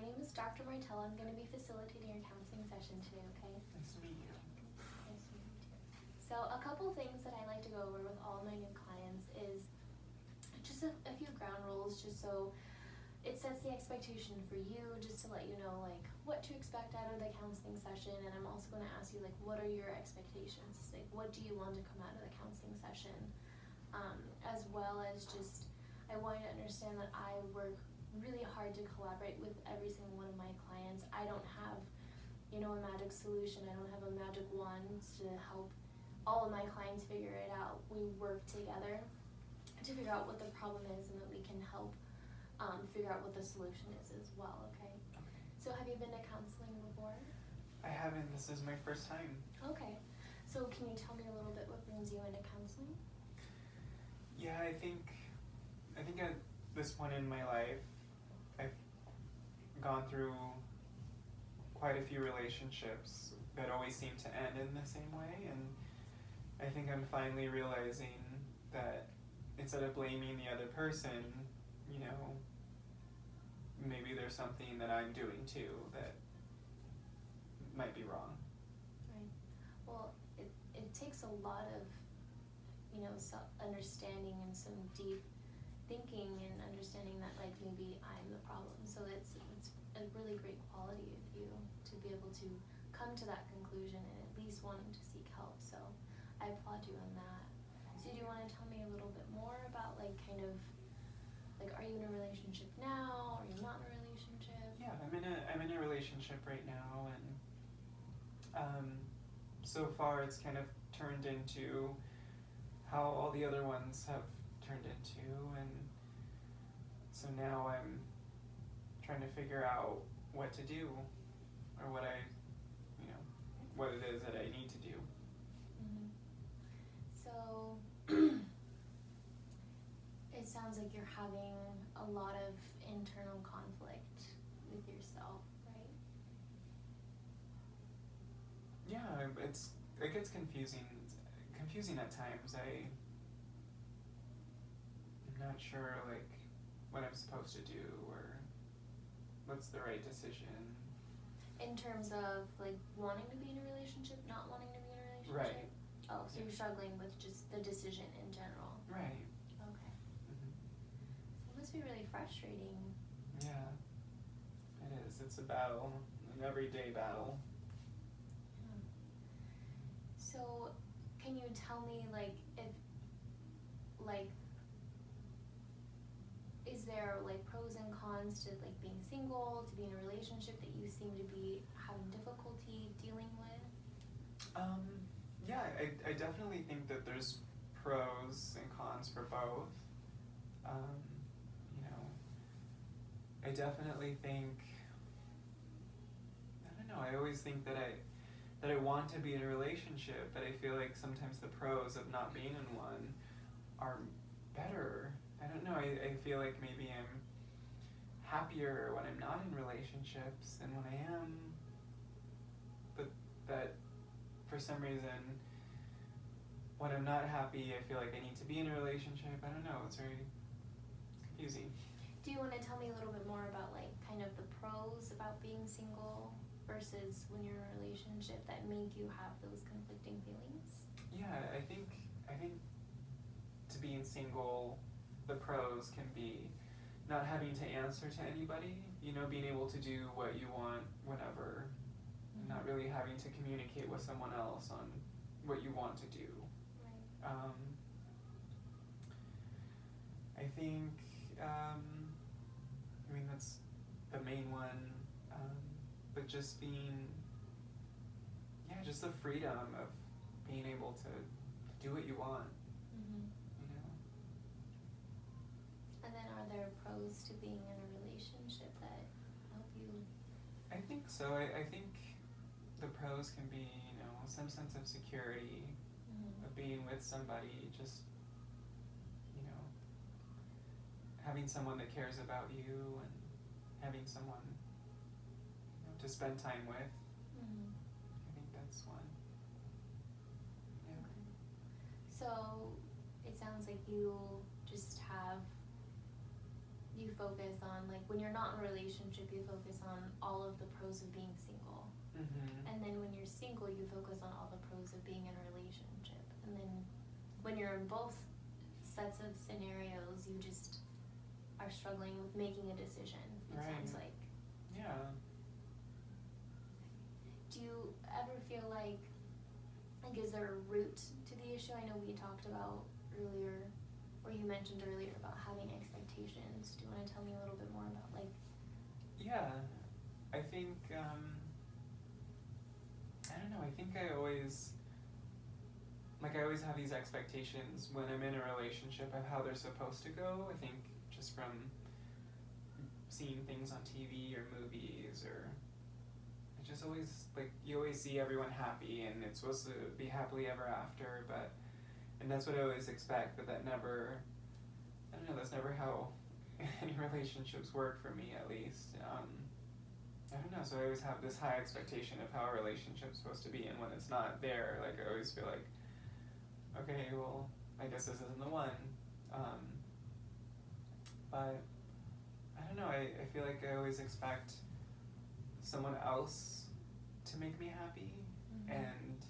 my name is Dr. Martell. I'm going to be facilitating your counseling session today, okay? Nice to meet you. Nice to meet you too. So a couple things that I like to go over with all my new clients is just a few ground rules, just so it sets the expectation for you, just to let you know like what to expect out of the counseling session. And I'm also going to ask you like, what are your expectations? Like, what do you want to come out of the counseling session? As well as just, I want you to understand that I work really hard to collaborate with every single one of my clients. I don't have, a magic solution. I don't have a magic wand to help all of my clients figure it out. We work together to figure out what the problem is, and that we can help figure out what the solution is as well, okay? So have you been to counseling before? I haven't. This is my first time. Okay. So can you tell me a little bit what brings you into counseling? Yeah, I think at this point in my life, I've gone through quite a few relationships that always seem to end in the same way, and I think I'm finally realizing that instead of blaming the other person, maybe there's something that I'm doing too that might be wrong. Right. Well, it takes a lot of, understanding and some deep thinking and understanding that like maybe I'm the problem. So it's a really great quality of you to be able to come to that conclusion and at least wanting to seek help. So I applaud you on that. So do you want to tell me a little bit more about like kind of like, are you in a relationship now? Are you not in a relationship? Yeah, I'm in a relationship right now, and so far it's kind of turned into how all the other ones have turned into, and so now I'm trying to figure out what to do, or what it is that I need to do. Mm-hmm. So it sounds like you're having a lot of internal conflict with yourself, right? Yeah, it gets confusing at times. I'm not sure like what I'm supposed to do or what's the right decision. In terms of like wanting to be in a relationship, not wanting to be in a relationship? Right. Oh, so you're struggling with just the decision in general. Right. Okay. Mm-hmm. So it must be really frustrating. Yeah, it is. It's a battle, an everyday battle. Yeah. So can you tell me like if like is there like pros and cons to like being single, to being in a relationship that you seem to be having difficulty dealing with? Yeah, I definitely think that there's pros and cons for both. I definitely think, I don't know, I always think that I want to be in a relationship, but I feel like sometimes the pros of not being in one are better. I don't know, I feel like maybe I'm happier when I'm not in relationships than when I am, but that for some reason when I'm not happy I feel like I need to be in a relationship. I don't know, it's very confusing. Do you want to tell me a little bit more about like kind of the pros about being single versus when you're in a relationship that make you have those conflicting feelings? Yeah, I think to being single, the pros can be not having to answer to anybody, being able to do what you want whenever, and not really having to communicate with someone else on what you want to do. Right. I think, that's the main one, but just being, just the freedom of being able to do what you want. Mm-hmm. And then are there pros to being in a relationship that help you? I think so. I think the pros can be, some sense of security, of being with somebody, just, having someone that cares about you and having someone to spend time with. Mm-hmm. I think that's one. Yeah. Okay. So it sounds like you focus on, like when you're not in a relationship, you focus on of the pros of being single. Mm-hmm. And then when you're single, you focus on all the pros of being in a relationship. And then when you're in both sets of scenarios, you just are struggling with making a decision, it sounds like. Yeah. Do you ever feel like is there a root to the issue? I know we talked about earlier, or you mentioned earlier about having expectations. Do you want to tell me a little bit more about like? Yeah, I think, I don't know, I think I always have these expectations when I'm in a relationship of how they're supposed to go. I think just from seeing things on TV or movies, or it just always, like, you always see everyone happy and it's supposed to be happily ever after, and that's what I always expect, but that never, I don't know, that's never how any relationships work for me, at least. I don't know, so I always have this high expectation of how a relationship's supposed to be, and when it's not there, like, I always feel like, okay, well, I guess this isn't the one. But I don't know, I feel like I always expect someone else to make me happy, and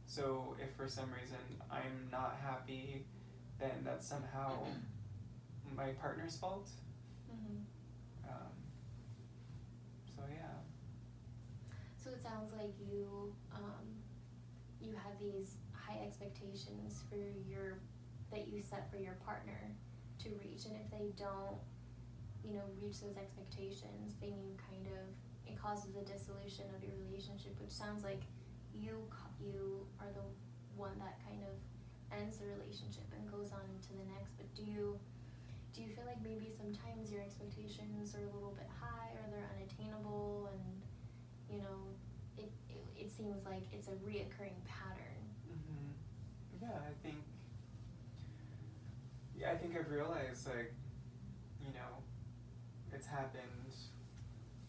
so if for some reason I'm not happy, then that's somehow my partner's fault. So yeah. So it sounds like you have these high expectations for that you set for your partner to reach, and if they don't, reach those expectations, then it causes a dissolution of your relationship, which sounds like you are the one that kind of ends the relationship and goes on to the next. But do you feel like maybe sometimes your expectations are a little bit high, or they're unattainable, and it seems like it's a reoccurring pattern? Yeah, I think I've realized, like, it's happened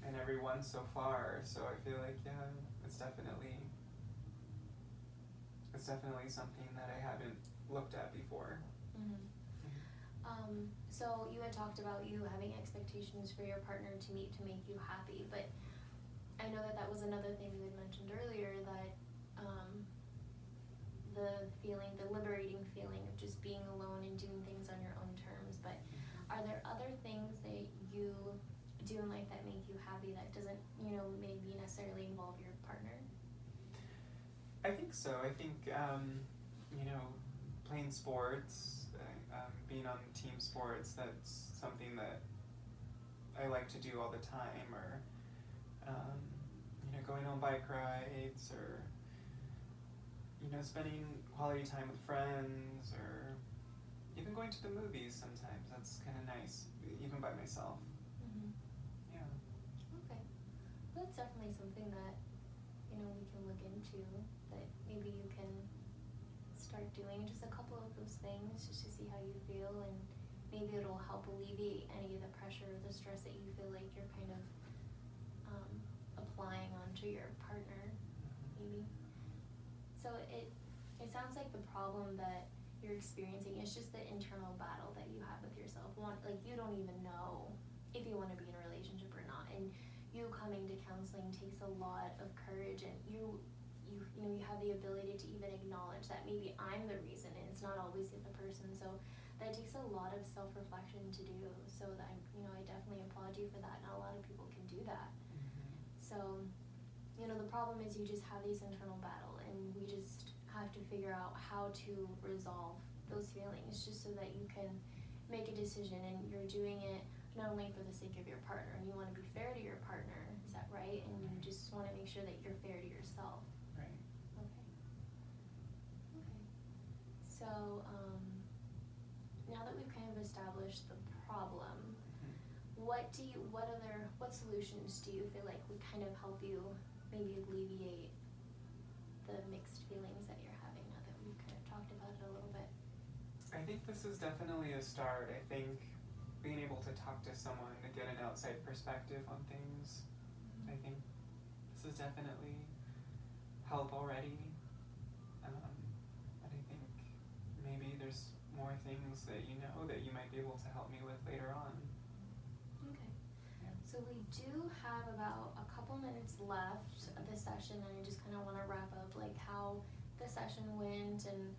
in everyone so far, so I feel like, yeah, it's definitely something that I haven't looked at before. So you had talked about you having expectations for your partner to meet to make you happy, but I know that was another thing you had mentioned earlier, that the liberating feeling of just being alone and doing things on your own terms. But are there other things that you do in life that make you happy that doesn't, maybe necessarily involve your partner? I think so. I think, playing sports, being on team sports, that's something that I like to do all the time, or, going on bike rides, or, spending quality time with friends, or even going to the movies sometimes. That's kind of nice, even by myself. Yeah. Okay. Well, that's definitely something that, we can look into, that maybe you can start doing just a couple of those things just to see how you feel, and maybe it'll help alleviate any of the pressure or the stress that you feel like you're kind of applying onto your partner, maybe. So it sounds like the problem that you're experiencing is just the internal battle that you have with yourself. Like, you don't even know if you want to be in a relationship or not, and you coming to counseling takes a lot of courage, and you have the ability to even acknowledge that maybe I'm the reason, and it's not always the other person. So that takes a lot of self-reflection to do. So that I definitely applaud you for that. Not a lot of people can do that. So, the problem is you just have these internal battle, and we just have to figure out how to resolve those feelings, just so that you can make a decision, and you're doing it not only for the sake of your partner, and you want to be fair to your partner, is that right? And you just want to make sure that you're fair to yourself. Right. Okay. So, now that we've kind of established the problem, what solutions do you feel like would kind of help you maybe alleviate the mixed feelings that you're having, now that we've kind of talked about it a little bit? I think this is definitely a start. I think being able to talk to someone to get an outside perspective on things, I think this is definitely help already. And I think maybe there's more things that that you might be able to help me with later on. Okay. So we do have about a couple minutes left of the session, and I just kind of want to wrap up like how the session went and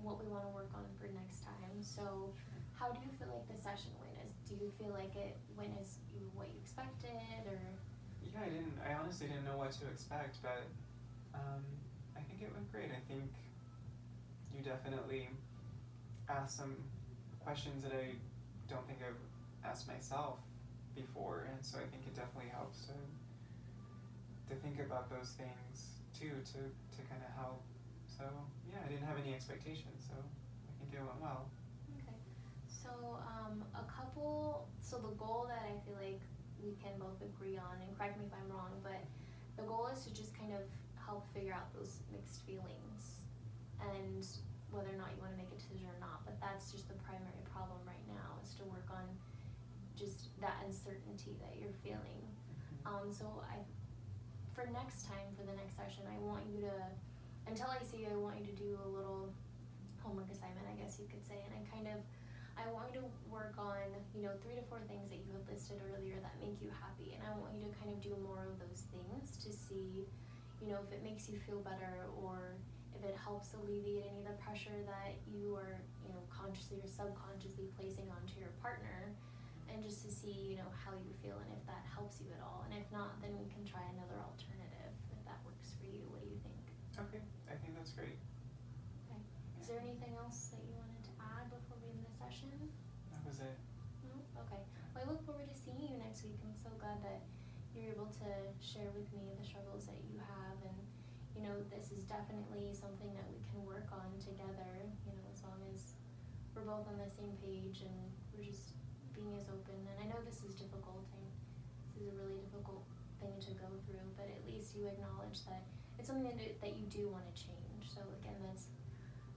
what we want to work on for next time. So how do you feel like the session went? Do you feel like it went as what you expected, or? Yeah, I honestly didn't know what to expect, but I think it went great. I think you definitely asked some questions that I don't think I've asked myself before, and so I think it definitely helps to think about those things too, to kind of help. So yeah, I didn't have any expectations, so I think it went well. Okay. So so the goal that I feel like we can both agree on, and correct me if I'm wrong, but the goal is to just kind of help figure out those mixed feelings and whether or not you want to make a decision or not. But that's just the primary problem right now, is to work on just that uncertainty that you're feeling. So for next time, for the next session, I want you to, until I see you, I want you to do a little homework assignment, I guess you could say, and I want you to work on, 3 to 4 things that you had listed earlier that make you happy, and I want you to kind of do more of those things to see, if it makes you feel better, or if it helps alleviate any of the pressure that you are, consciously or subconsciously placing onto your partner, and just to see, how you feel and if that helps you at all. And if not, then we can try another alternative if that works for you. What do you think? Okay, I think that's great. Okay. Is there anything else that you wanted to add before we end the session? That was it. No? Okay. Well, I look forward to seeing you next week. I'm so glad that you're able to share with me the struggles that you have, and this is definitely something that we can work on together, as long as we're both on the same page and we're just being as open. And I know this is difficult, and this is a really difficult thing to go through, but at least you acknowledge that it's something that you do want to change. So again, that's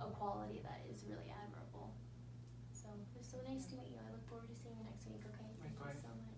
a quality that is really admirable. So it was so nice to meet you. I look forward to seeing you next week, okay? Thank you so much.